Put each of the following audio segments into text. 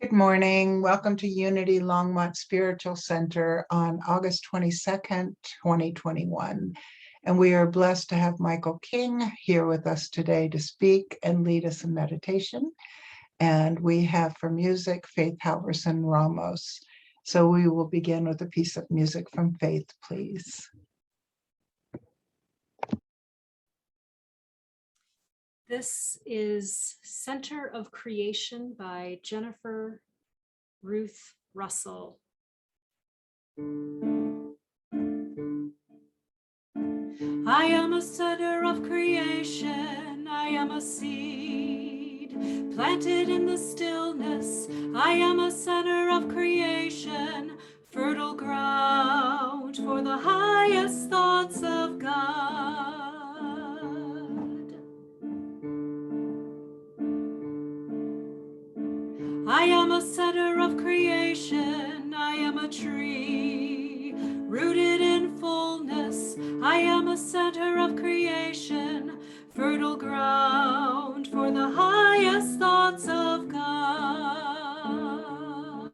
Good morning. Welcome to Unity Longmont Spiritual Center on August 22nd, 2021. And we are blessed to have Michael King here with us today to speak and lead us in meditation. And we have for music, Faith Halveson-Ramos. So we will begin with a piece of music from Faith, please. This is Center of Creation by Jennifer Ruth Russell. I am a center of creation. I am a seed planted in the stillness. I am a center of creation, fertile ground for the highest thoughts of God. I am a center of creation. I am a tree rooted in fullness. I am a center of creation, fertile ground for the highest thoughts of God.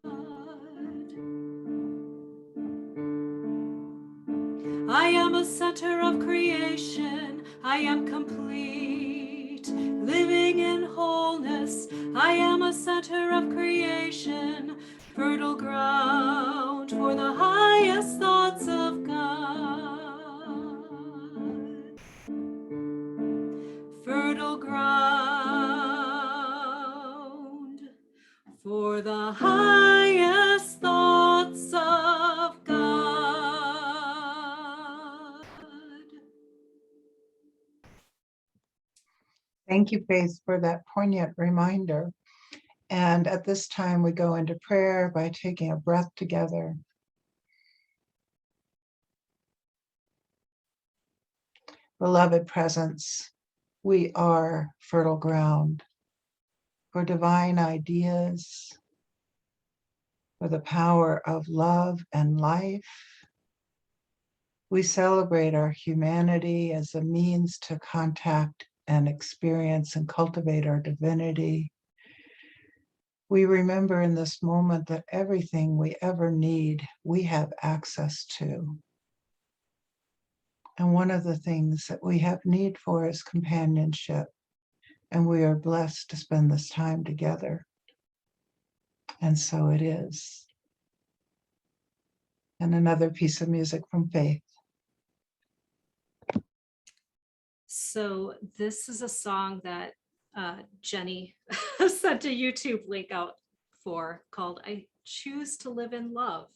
I am a center of creation. I am complete, living in wholeness. I am a center of creation, fertile ground for the highest thoughts of God. Fertile ground for the highest thoughts of God. Thank you, Faith, for that poignant reminder. And at this time, we go into prayer by taking a breath together. Beloved presence, we are fertile ground for divine ideas, for the power of love and life. We celebrate our humanity as a means to contact and experience and cultivate our divinity. We remember in this moment that everything we ever need, we have access to. And one of the things that we have need for is companionship. And we are blessed to spend this time together. And so it is. And another piece of music from Faith. So this is a song that Jenny sent a YouTube link out for called I Choose to Live in Love.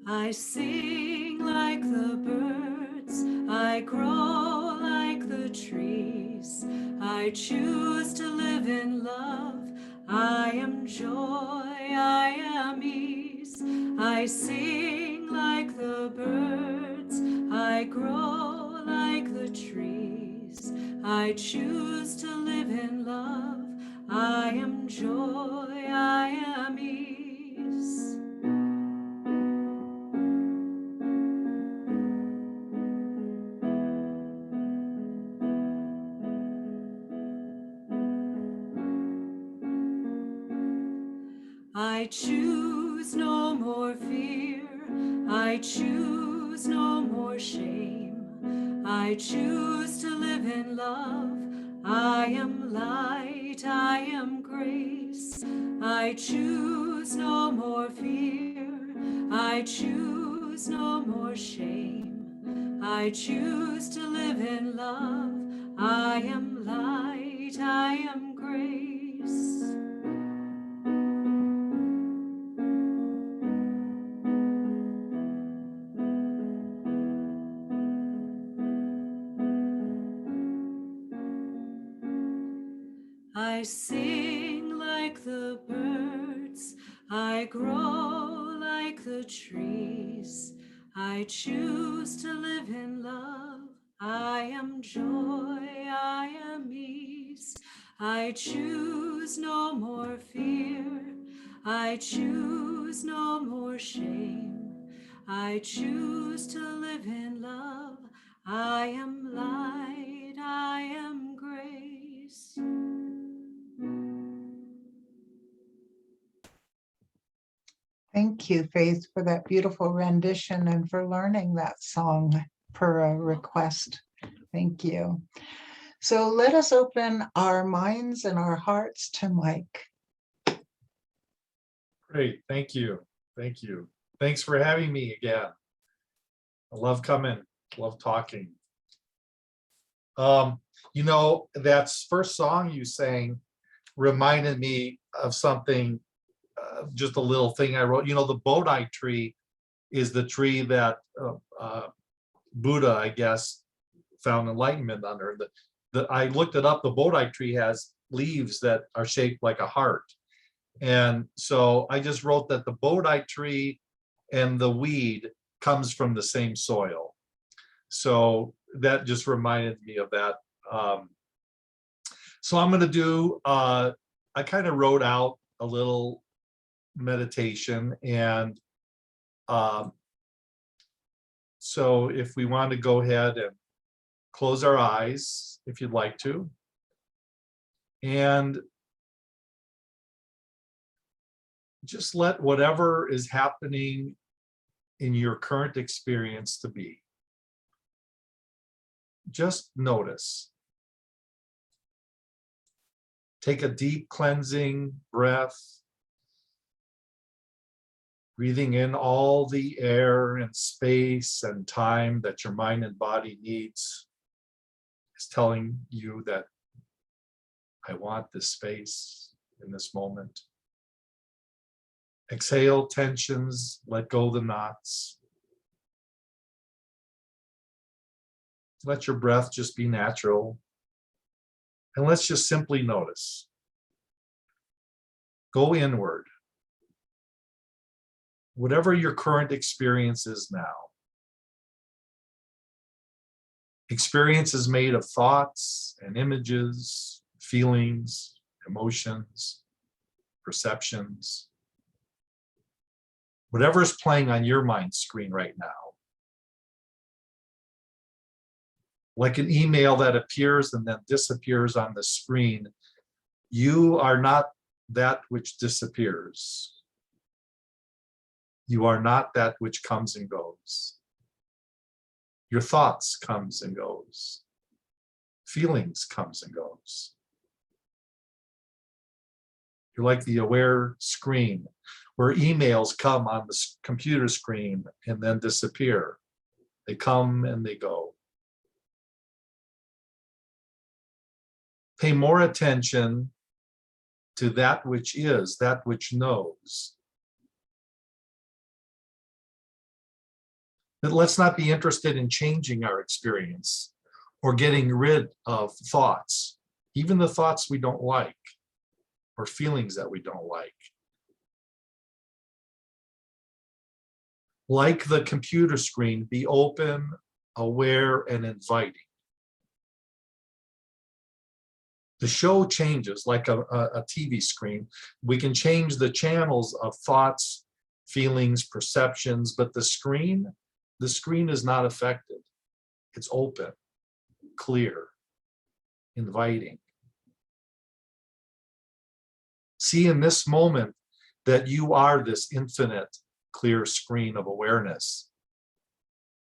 I sing like the birds, I grow like the trees. I choose to live in love. I am joy, I am ease. I sing like the birds, I grow like the trees. I choose to live in love. I am joy, I am ease. I choose no more fear, I choose no more shame. I choose to live in love. I am light, I am grace. I choose no more fear, I choose no more shame. I choose to live in love. I am light, I am grace. I sing like the birds, I grow like the trees. I choose to live in love. I am joy, I am ease. I choose no more fear. I choose no more shame. I choose to live in love. I am light, I am grace. Thank you, Faith, for that beautiful rendition and for learning that song per a request. Thank you. So let us open our minds and our hearts to Mike. Great, thank you. Thank you. Thanks for having me again. I love coming, love talking. You know, that first song you sang reminded me of something, just a little thing I wrote. You know, the Bodhi tree is the tree that Buddha, I guess, found enlightenment under. I looked it up. The Bodhi tree has leaves that are shaped like a heart. And so I just wrote that the Bodhi tree and the weed comes from the same soil. So that just reminded me of that. So I'm going to do, I kind of wrote out a little meditation. And so if we want to go ahead and close our eyes, if you'd like to. And just let whatever is happening in your current experience to be. Just notice. Take a deep cleansing breath, breathing in all the air and space and time that your mind and body needs. It's telling you that I want this space in this moment. Exhale tensions, let go the knots. Let your breath just be natural. And let's just simply notice. Go inward. Whatever your current experience is now. Experience is made of thoughts and images, feelings, emotions, perceptions. Whatever is playing on your mind screen right now. Like an email that appears and then disappears on the screen, you are not that which disappears. You are not that which comes and goes. Your thoughts comes and goes. Feelings comes and goes. You're like the aware screen where emails come on the computer screen and then disappear. They come and they go. Pay more attention to that which is, that which knows. But let's not be interested in changing our experience or getting rid of thoughts, even the thoughts we don't like or feelings that we don't like. Like the computer screen, be open, aware, and inviting. The show changes like a TV screen. We can change the channels of thoughts, feelings, perceptions, but the screen is not affected. It's open, clear, inviting. See in this moment that you are this infinite, clear screen of awareness.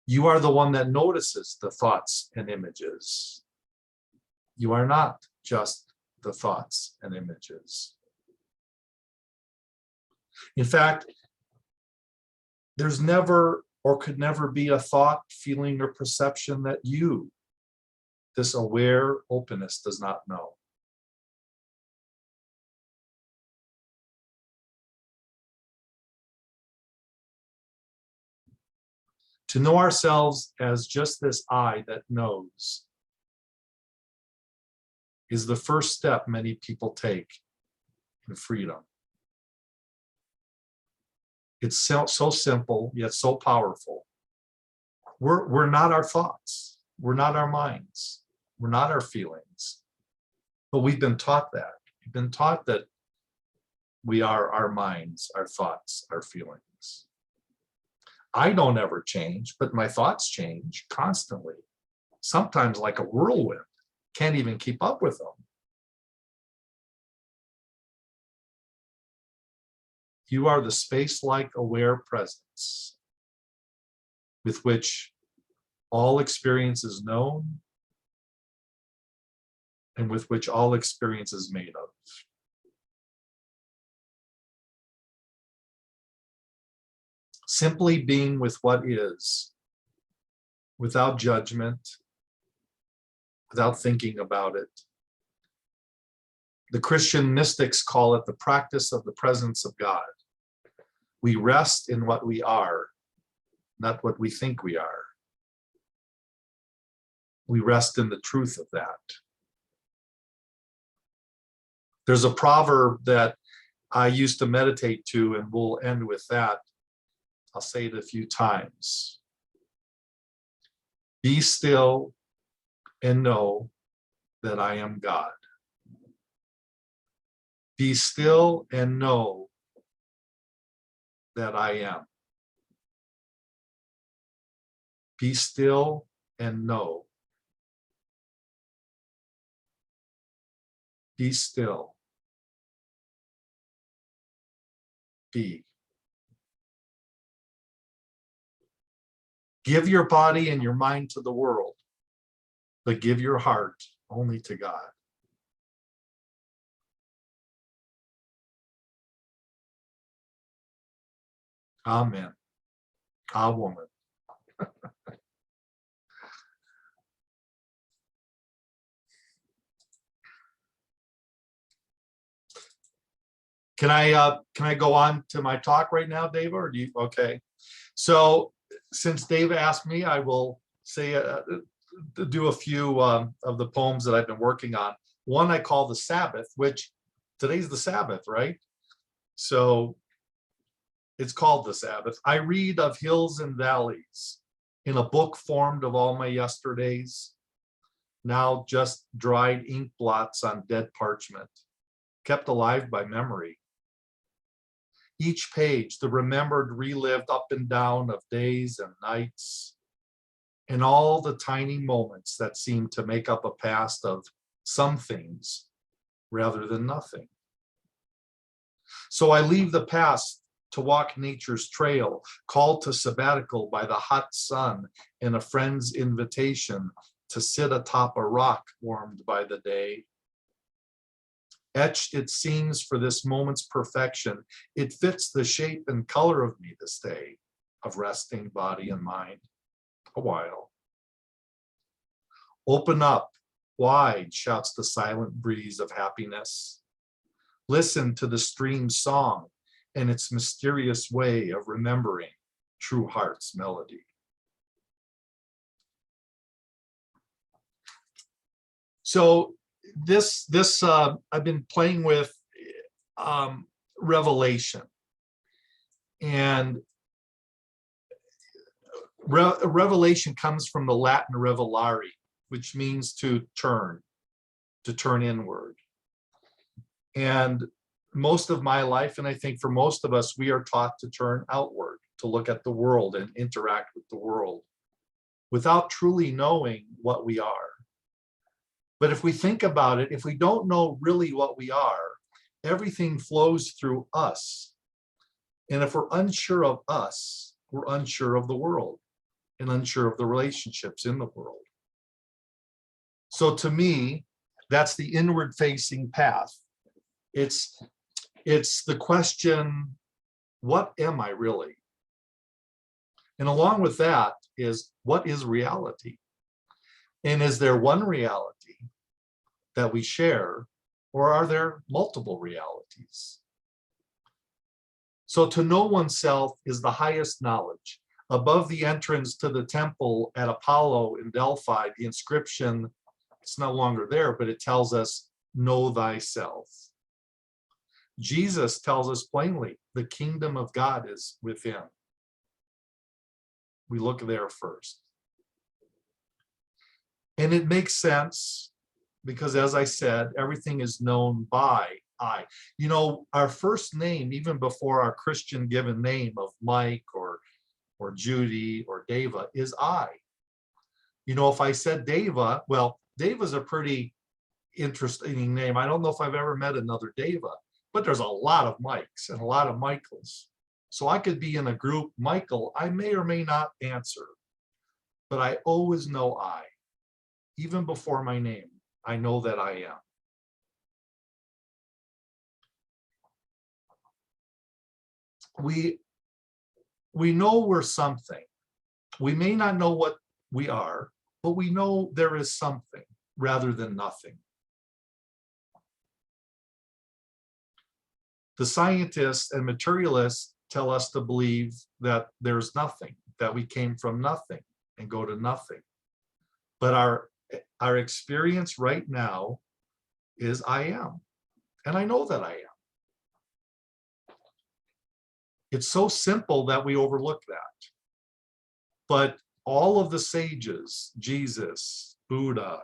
You are the one that notices the thoughts and images. You are not just the thoughts and images. In fact, there's never or could never be a thought, feeling, or perception that you, this aware openness, does not know. To know ourselves as just this I that knows is the first step many people take in freedom. It's so simple, yet so powerful. We're not our thoughts. We're not our minds. We're not our feelings. But we've been taught that. We've been taught that We are our minds, our thoughts, our feelings. I don't ever change, but my thoughts change constantly. Sometimes like a whirlwind, can't even keep up with them. You are the space-like aware presence with which all experience is known and with which all experience is made of. Simply being with what is, without judgment, without thinking about it. The Christian mystics call it the practice of the presence of God. We rest in what we are, not what we think we are. We rest in the truth of that. There's a proverb that I used to meditate to, and we'll end with that. I'll say it a few times. Be still and know that I am God. Be still and know that I am. Be still and know. Be still. Be. Give your body and your mind to the world, but give your heart only to God. Amen. A woman. Can I go on to my talk right now, Dave, or do you? Okay. So since Dave asked me, I will say do a few of the poems that I've been working on. One I call the Sabbath, which today's the Sabbath, right? So it's called the Sabbath. I read of hills and valleys in a book formed of all my yesterdays, now just dried ink blots on dead parchment, kept alive by memory. Each page, the remembered, relived up and down of days and nights, and all the tiny moments that seem to make up a past of some things rather than nothing. So I leave the past to walk nature's trail, called to sabbatical by the hot sun and a friend's invitation to sit atop a rock warmed by the day. Etched it seems for this moment's perfection, it fits the shape and color of me this day, of resting body and mind, a while. Open up, wide, shouts the silent breeze of happiness. Listen to the stream's song and its mysterious way of remembering true heart's melody. So this I've been playing with Revelation, and revelation comes from the Latin revelare, which means to turn inward. And most of my life, and I think for most of us, we are taught to turn outward, to look at the world and interact with the world without truly knowing what we are. But if we think about it, if we don't know really what we are, everything flows through us. And if we're unsure of us, we're unsure of the world and unsure of the relationships in the world. So to me, that's the inward facing path. It's the question, what am I really? And along with that is, what is reality? And is there one reality that we share, or are there multiple realities? So to know oneself is the highest knowledge. Above the entrance to the temple at Apollo in Delphi, the inscription, it's no longer there, but it tells us, know thyself. Jesus tells us plainly, the kingdom of God is within. We look there first. And it makes sense because, as I said, everything is known by I. You know, our first name, even before our Christian given name of Mike or Judy or Deva, is I. You know, if I said Deva, well, Deva's a pretty interesting name. I don't know if I've ever met another Deva, but there's a lot of Mikes and a lot of Michaels. So I could be in a group, Michael, I may or may not answer, but I always know I. Even before my name, I know that I am. We know we're something. We may not know what we are, but we know there is something rather than nothing. The scientists and materialists tell us to believe that there's nothing, that we came from nothing and go to nothing. But our experience right now is I am, and I know that I am. It's so simple that we overlook that. But all of the sages, Jesus, Buddha,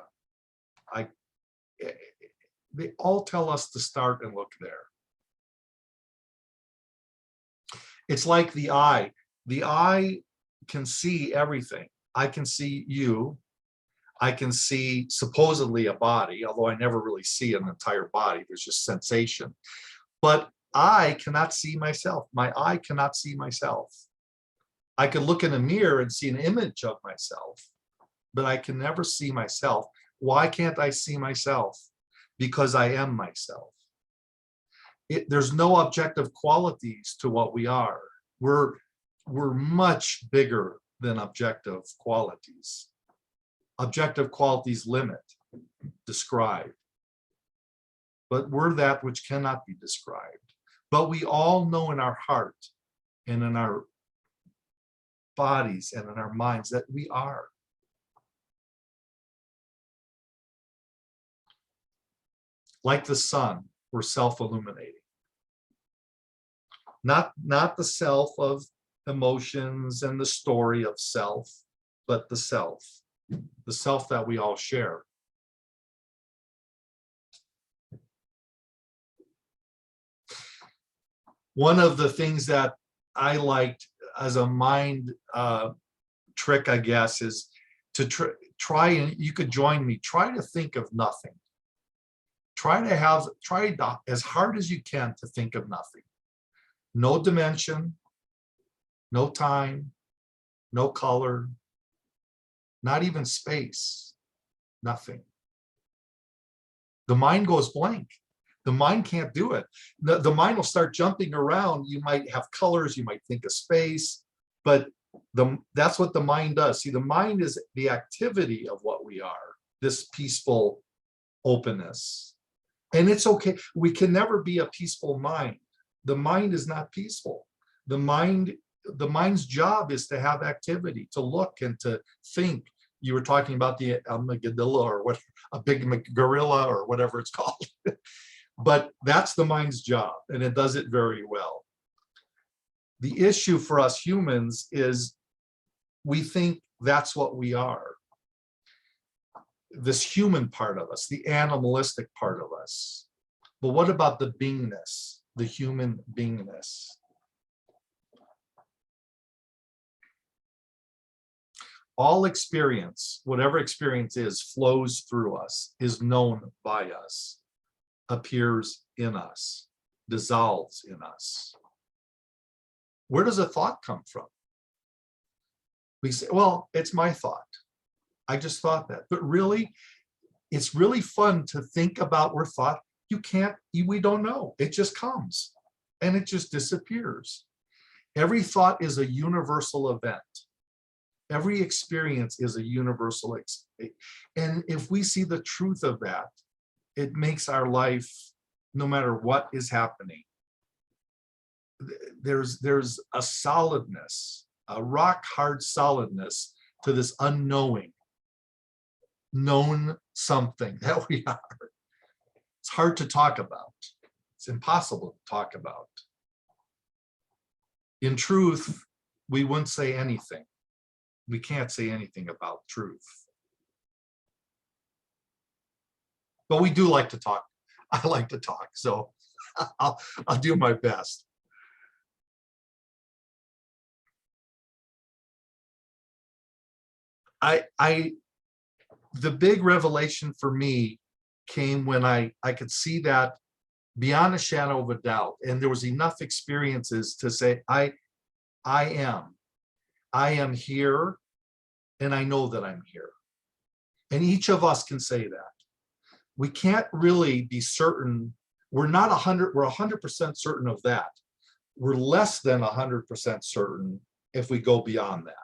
they all tell us to start and look there. It's like the eye. The eye can see everything. I can see you. I can see supposedly a body, although I never really see an entire body. There's just sensation. But I cannot see myself. My eye cannot see myself. I could look in a mirror and see an image of myself, but I can never see myself. Why can't I see myself? Because I am myself. There's no objective qualities to what we are. We're much bigger than objective qualities. Objective qualities limit, describe. But we're that which cannot be described. But we all know in our heart and in our bodies and in our minds that we are. Like the sun, we're self-illuminating. Not the self of emotions and the story of self, but the self that we all share. One of the things that I liked as a mind trick, I guess, is to try, and you could join me, try to think of nothing. Try as hard as you can to think of nothing. No dimension, no time, no color, not even space, nothing. The mind goes blank. The mind can't do it. The mind will start jumping around. You might have colors, you might think of space, but that's what the mind does. See, the mind is the activity of what we are, this peaceful openness. And it's okay. We can never be a peaceful mind. The mind is not peaceful. The mind's job is to have activity, to look and to think. You were talking about the amygdala or what, a big gorilla or whatever it's called. But that's the mind's job, and it does it very well. The issue for us humans is we think that's what we are. This human part of us, the animalistic part of us. But what about the beingness, the human beingness? All experience, whatever experience is, flows through us, is known by us, appears in us, dissolves in us. Where does a thought come from? We say, well, it's my thought. I just thought that. But really, it's really fun to think about where thought, we don't know. It just comes and it just disappears. Every thought is a universal event. Every experience is a universal experience. And if we see the truth of that, it makes our life, no matter what is happening, there's a solidness, a rock hard solidness to this unknowing, known something that we are. It's hard to talk about. It's impossible to talk about. In truth, we wouldn't say anything. We can't say anything about truth. But we do like to talk. I like to talk. So I'll do my best. The big revelation for me came when I could see that beyond a shadow of a doubt, and there was enough experiences to say, I am here, and I know that I'm here. And each of us can say that. We can't really be certain. We're not 100% certain of that. We're less than 100% certain if we go beyond that.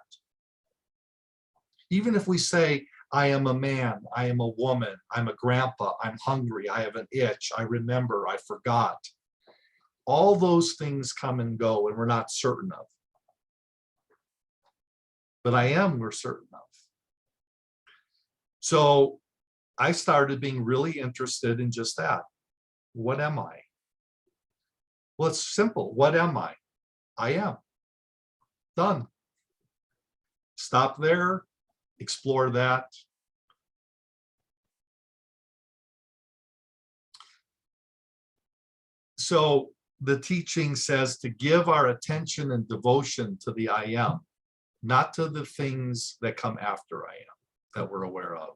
Even if we say, I am a man, I am a woman, I'm a grandpa, I'm hungry, I have an itch, I remember, I forgot. All those things come and go and we're not certain of. But we're certain of. So I started being really interested in just that. What am I? Well, it's simple. What am I? I am. Done. Stop there. Explore that. So the teaching says to give our attention and devotion to the I am, not to the things that come after I am, that we're aware of.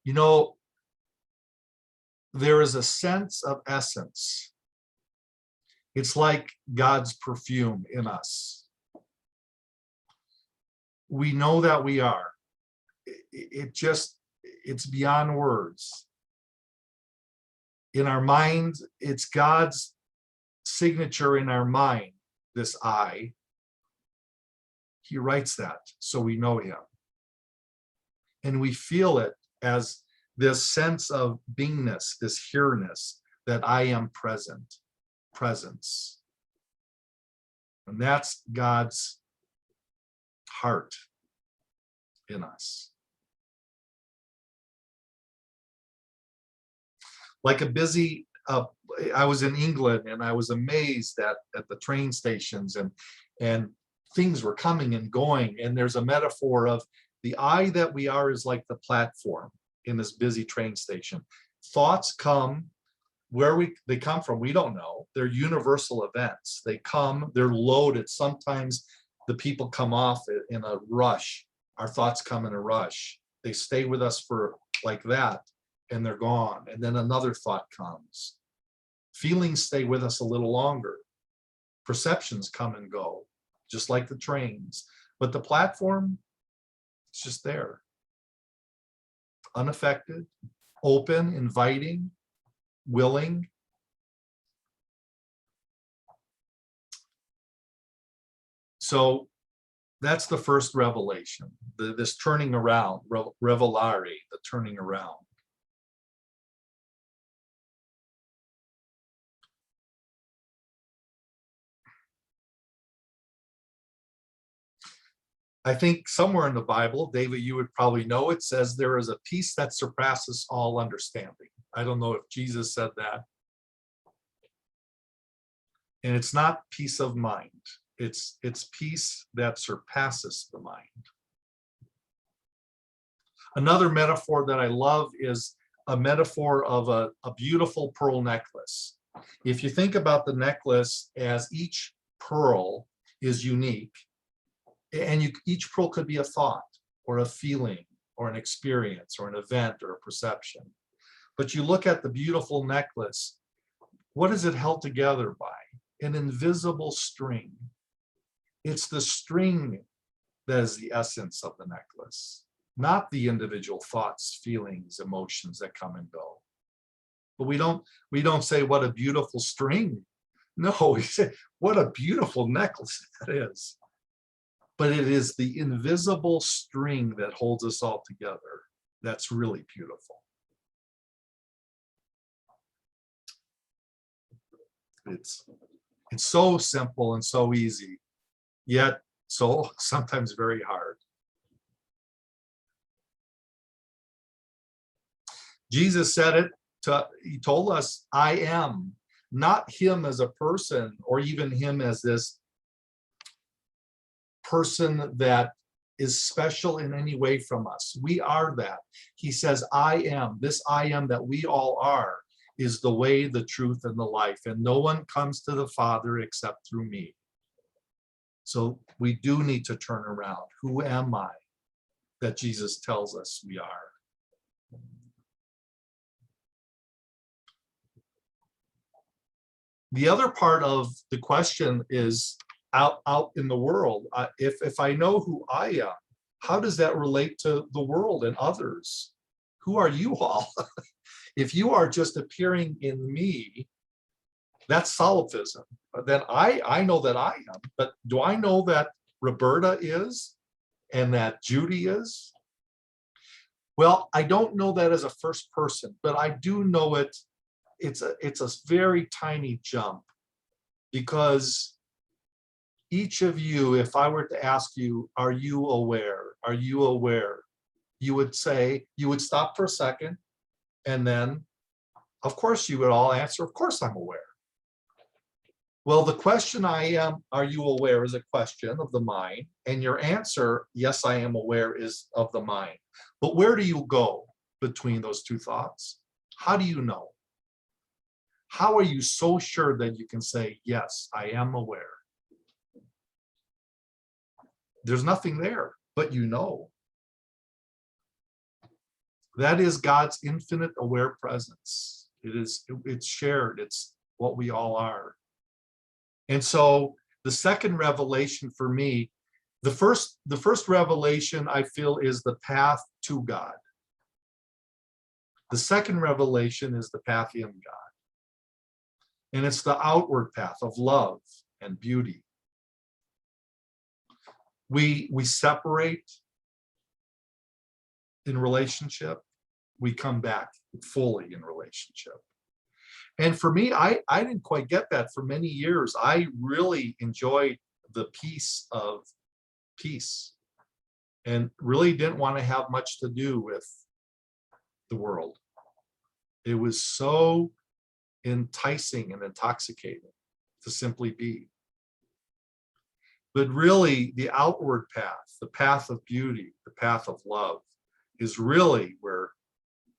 You know, there is a sense of essence. It's like God's perfume in us. We know that we are. It's beyond words. In our mind, it's God's signature in our mind, this I. He writes that so we know him. And we feel it as this sense of beingness, this here-ness, that I am present, presence. And that's God's heart in us. Like a busy, I was in England and I was amazed at the train stations and things were coming and going. And there's a metaphor of the I that we are is like the platform in this busy train station. Thoughts come they come from, we don't know. They're universal events. They come, they're loaded. Sometimes the people come off in a rush. Our thoughts come in a rush. They stay with us for like that and they're gone. And then another thought comes. Feelings stay with us a little longer. Perceptions come and go, just like the trains. But the platform, it's just there. Unaffected, open, inviting, willing. So that's the first revelation, this turning around, revelare, the turning around. I think somewhere in the Bible, David, you would probably know, it says there is a peace that surpasses all understanding. I don't know if Jesus said that. And it's not peace of mind. It's peace that surpasses the mind. Another metaphor that I love is a metaphor of a beautiful pearl necklace. If you think about the necklace as each pearl is unique, and each pearl could be a thought or a feeling or an experience or an event or a perception. But you look at the beautiful necklace, what is it held together by? An invisible string. It's the string that is the essence of the necklace, not the individual thoughts, feelings, emotions that come and go. But we don't say what a beautiful string. No, we say what a beautiful necklace that is. But it is the invisible string that holds us all together. That's really beautiful. It's so simple and so easy, yet so sometimes very hard. Jesus said it he told us, I am, not him as a person or even him as this person that is special in any way from us. We are that. He says, I am. This I am that we all are is the way, the truth, and the life. And no one comes to the Father except through me. So we do need to turn around. Who am I that Jesus tells us we are? The other part of the question is out in the world. If I know who I am, how does that relate to the world and others? Who are you all? If you are just appearing in me, that's solipsism. Then I know that I am, but do I know that Roberta is and that Judy is? Well, I don't know that as a first person, but I do know it. It's a very tiny jump, because each of you, if I were to ask you, are you aware? Are you aware? You would say, you would stop for a second, and then, of course, you would all answer, of course I'm aware. Well, the question I am, are you aware, is a question of the mind, and your answer, yes, I am aware, is of the mind. But where do you go between those two thoughts? How do you know? How are you so sure that you can say, yes, I am aware? There's nothing there, but you know. That is God's infinite aware presence. It's shared. It's what we all are. And so the second revelation for me, the first revelation I feel is the path to God. The second revelation is the path in God. And it's the outward path of love and beauty. We separate in relationship, we come back fully in relationship. And for me, I didn't quite get that for many years. I really enjoyed the peace of peace and really didn't want to have much to do with the world. It was so enticing and intoxicating to simply be. But really, the outward path, the path of beauty, the path of love, is really where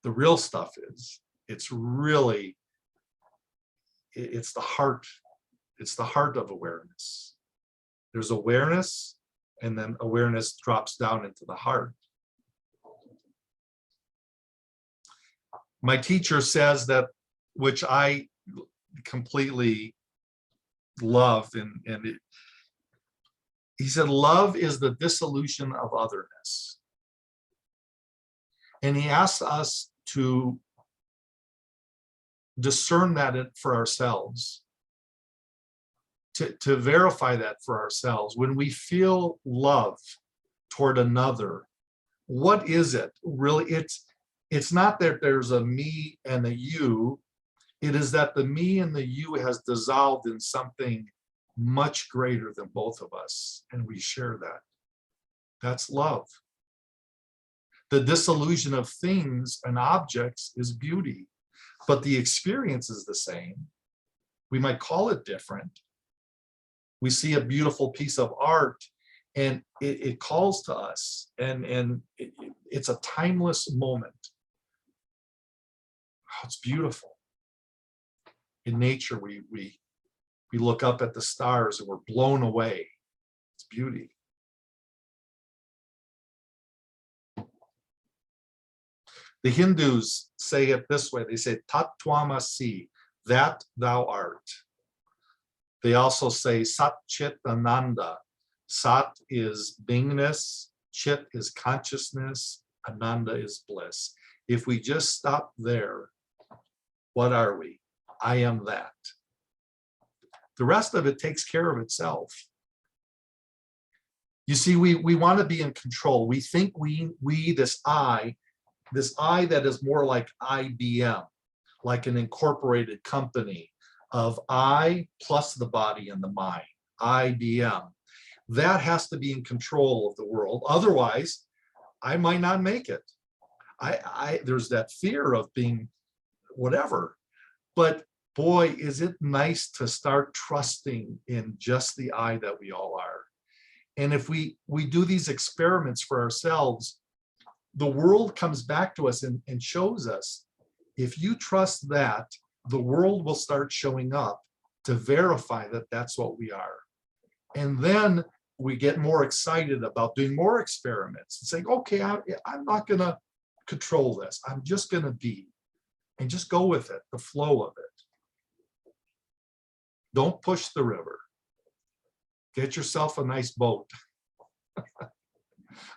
the real stuff is. It's really, it's the heart. It's the heart of awareness. There's awareness, and then awareness drops down into the heart. My teacher says that, which I completely love, and he said, love is the dissolution of otherness. And he asks us to discern that for ourselves, to verify that for ourselves. When we feel love toward another, what is it? Really, it's not that there's a me and a you. It is that the me and the you has dissolved in something much greater than both of us, and we share that. That's love. The dissolution of things and objects is beauty, but the experience is the same. We might call it different. We see a beautiful piece of art, and it calls to us, and it's a timeless moment. Oh, it's beautiful. In nature, we look up at the stars and we're blown away. It's beauty. The Hindus say it this way. They say, Tat Twamasi, that thou art. They also say, Sat Chit Ananda. Sat is beingness, Chit is consciousness, Ananda is bliss. If we just stop there, what are we? I am that. The rest of it takes care of itself. You see, we want to be in control. We think we this I that is more like IBM, like an incorporated company of I plus the body and the mind, IBM. That has to be in control of the world. Otherwise, I might not make it. There's that fear of being whatever. But boy, is it nice to start trusting in just the I that we all are. And if we do these experiments for ourselves, the world comes back to us and shows us, if you trust that, the world will start showing up to verify that that's what we are. And then we get more excited about doing more experiments and saying, okay, I'm not going to control this. I'm just going to be, and just go with it, the flow of it. Don't push the river. Get yourself a nice boat.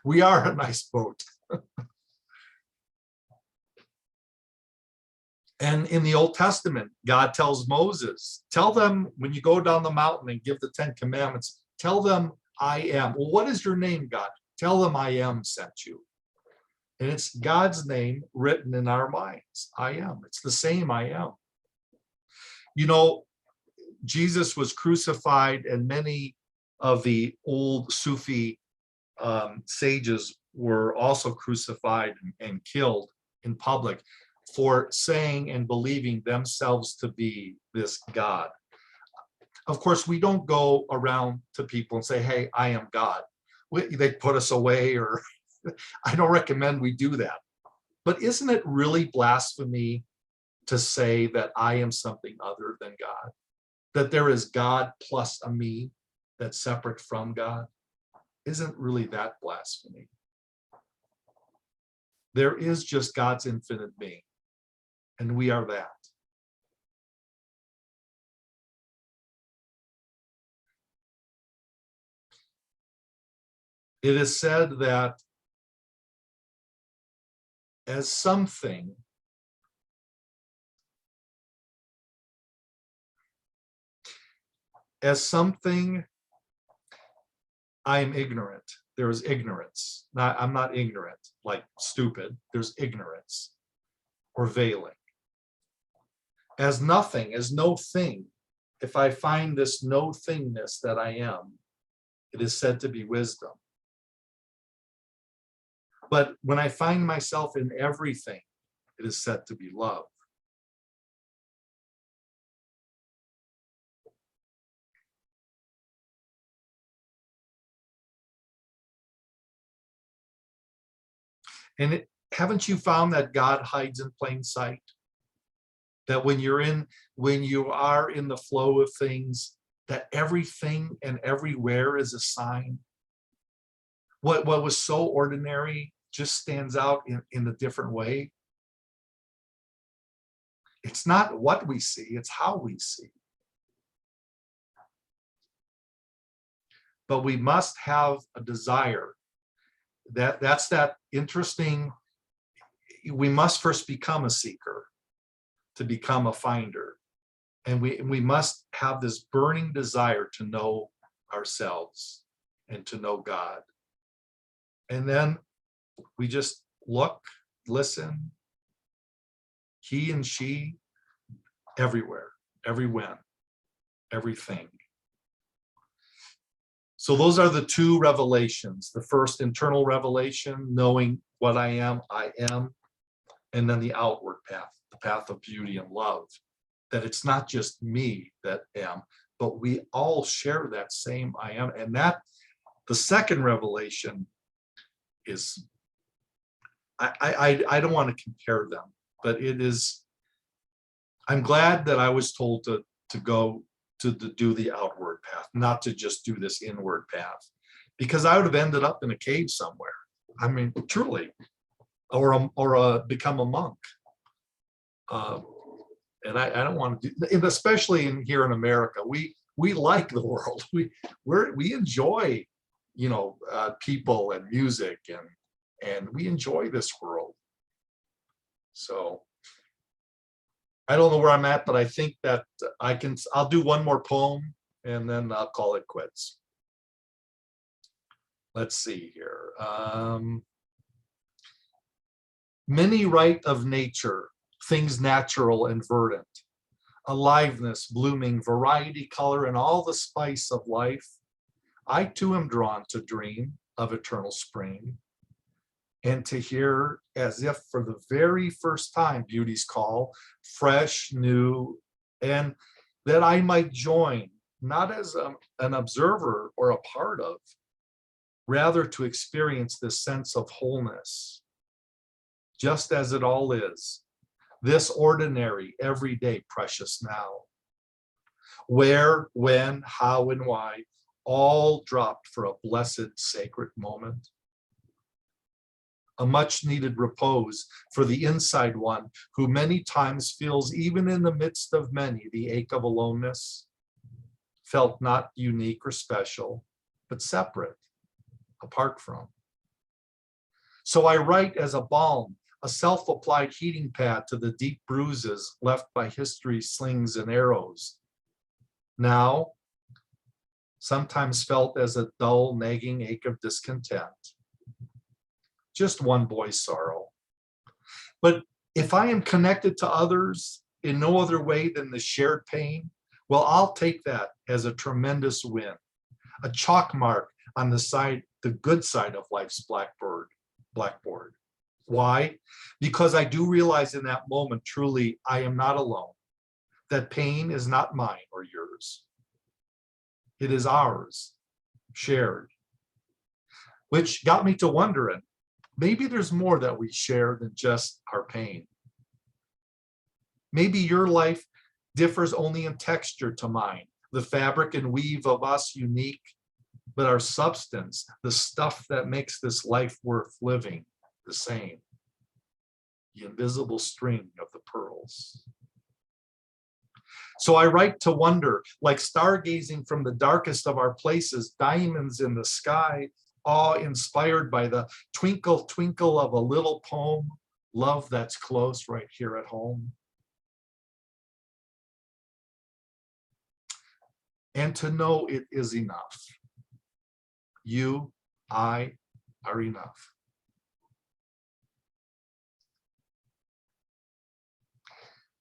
We are a nice boat. And in the Old Testament, God tells Moses, tell them when you go down the mountain and give the 10 commandments, tell them I am. Well, what is your name, God? Tell them I am sent you. And it's God's name written in our minds. I am. It's the same I am. You know, Jesus was crucified, and many of the old Sufi sages were also crucified and killed in public for saying and believing themselves to be this God. Of course, we don't go around to people and say, hey, I am God. They put us away, or I don't recommend we do that. But isn't it really blasphemy to say that I am something other than God? That there is God plus a me that's separate from God? Isn't really that blasphemy? There is just God's infinite being, and we are that. It is said that as something, I am ignorant. There is ignorance. I'm not ignorant, like stupid. There's ignorance or veiling. As nothing, as no thing, if I find this no thingness that I am, it is said to be wisdom. But when I find myself in everything, it is said to be love. And haven't you found that God hides in plain sight? That when you are in the flow of things, that everything and everywhere is a sign. What was so ordinary just stands out in a different way. It's not what we see, it's how we see. But we must have a desire. That's that interesting. We must first become a seeker to become a finder. And we must have this burning desire to know ourselves and to know God. And then we just look, listen, he and she, everywhere, every when, everything. So those are the two revelations. The first internal revelation, knowing what I am, and then the outward path, the path of beauty and love. That it's not just me that am, but we all share that same I am. And that the second revelation is, I don't want to compare them, but it is, I'm glad that I was told to go to do the outward path, not to just do this inward path, because I would have ended up in a cave somewhere. I mean, truly, or become a monk. And I don't want to do, and especially here in America, we like the world. We enjoy, people and music, and we enjoy this world. So I don't know where I'm at, but I think that I'll do one more poem and then I'll call it quits. Let's see here. Many write of nature, things natural and verdant, aliveness, blooming, variety, color, and all the spice of life. I too am drawn to dream of eternal spring. and to hear as if for the very first time beauty's call, fresh, new, and that I might join, not as an observer or a part of, rather to experience this sense of wholeness, just as it all is, this ordinary, everyday, precious now. Where, when, how, and why, all dropped for a blessed, sacred moment. A much needed repose for the inside one who many times feels, even in the midst of many, the ache of aloneness, felt not unique or special, but separate, apart from. So I write as a balm, a self-applied heating pad to the deep bruises left by history's slings and arrows. Now, sometimes felt as a dull, nagging ache of discontent. Just one boy's sorrow. But if I am connected to others in no other way than the shared pain, well, I'll take that as a tremendous win, a chalk mark on the side, the good side of life's blackboard. Why? Because I do realize in that moment, truly, I am not alone. That pain is not mine or yours. It is ours, shared. Which got me to wondering, maybe there's more that we share than just our pain. Maybe your life differs only in texture to mine, the fabric and weave of us unique, but our substance, the stuff that makes this life worth living, the same. The invisible string of the pearls. So I write to wonder, like stargazing from the darkest of our places, diamonds in the sky, awe-inspired by the twinkle, twinkle of a little poem, love that's close right here at home. And to know it is enough. You, I, are enough.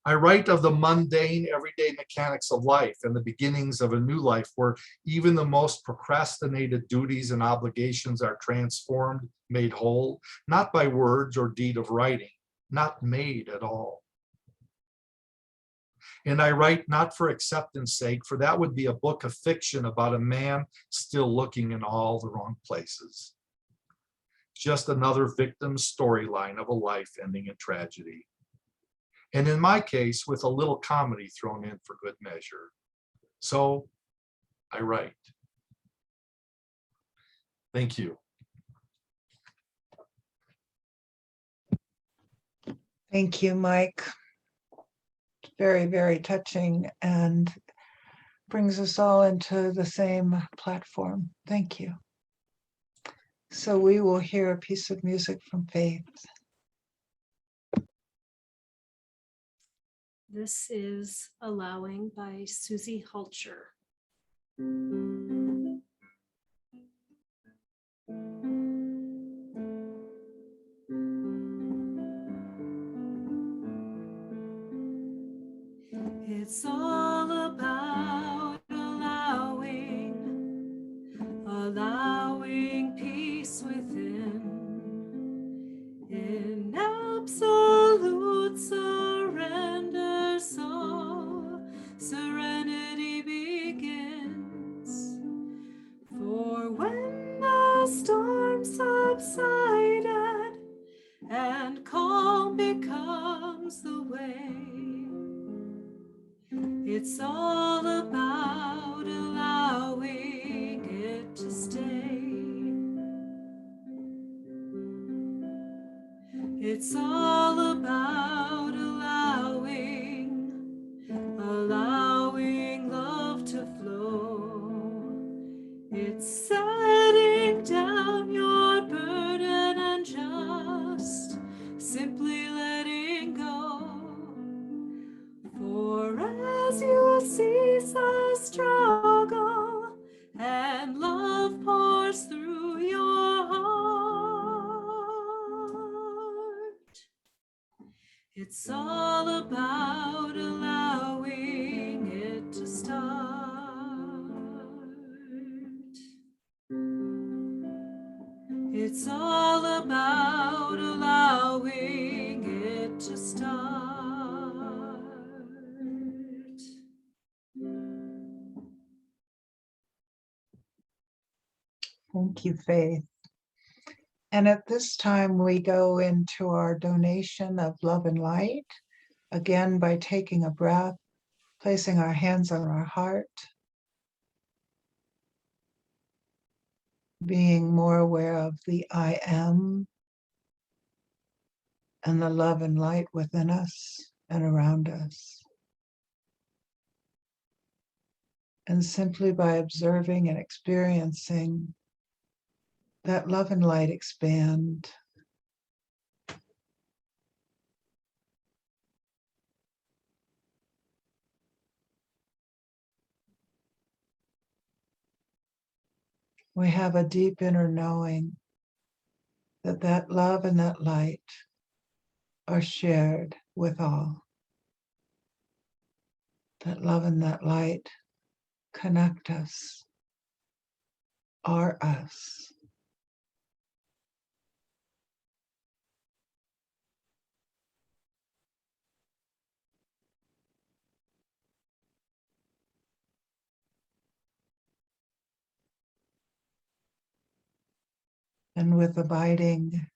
I write of the mundane, everyday mechanics of life and the beginnings of a new life where even the most procrastinated duties and obligations are transformed, made whole, not by words or deed of writing, not made at all. And I write not for acceptance sake, for that would be a book of fiction about a man still looking in all the wrong places. Just another victim's storyline of a life ending in tragedy. And in my case, with a little comedy thrown in for good measure. So I write. Thank you. Thank you, Mike. Very, very touching and brings us all into the same platform. Thank you. So we will hear a piece of music from Faith. This is Allowing by Susie Hulcher. It's all about allowing peace within, in absolute surrender, so serenity begins. For when the storm subsided and calm becomes the way, it's all about allowing it to stay. It's all about allowing love to flow. It's setting down your burden and just simply letting go. For as you cease the struggle and love pours through your heart, it's all about allowing it to start. It's all about Thank you, Faith. And at this time, we go into our donation of love and light, again by taking a breath, placing our hands on our heart, being more aware of the I am and the love and light within us and around us. And simply by observing and experiencing that love and light expand. We have a deep inner knowing that that love and that light are shared with all. That love and that light connect us, are us. And with abiding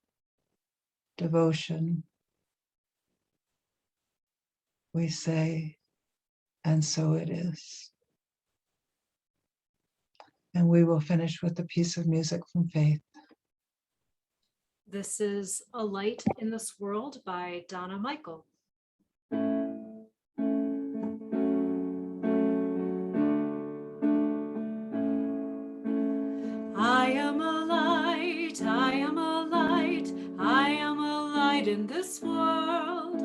devotion, we say, and so it is. And we will finish with a piece of music from Faith. This is A Light in This World by Donna Michael. I am a light, I am a light, I am a light in this world.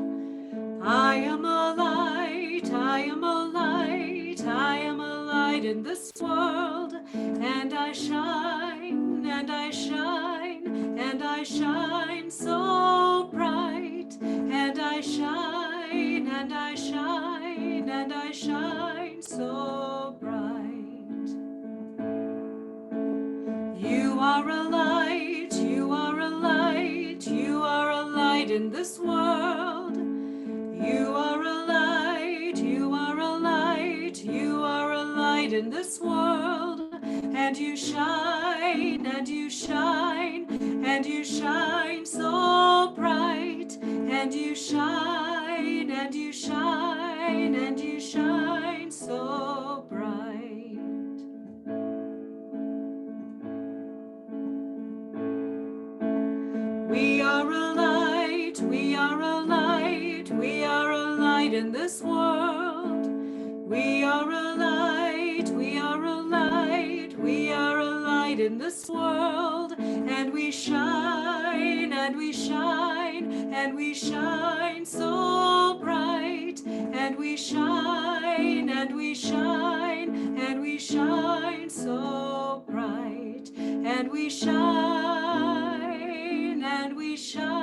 I am a light, I am a light, I am a light in this world. And I shine, and I shine, and I shine so bright. And I shine, and I shine, and I shine so bright. You are a light, you are a light, you are a light in this world. You are a light, you are a light, you are a light in this world. And you shine, and you shine, and you shine so bright. And you shine, and you shine, and you shine so bright. We are a light, we are a light, we are a light in this world. We are a light, we are a light, we are a light in this world. And we shine, and we shine, and we shine so bright. And we shine, and we shine, and we shine so bright. And we shine, and we shine.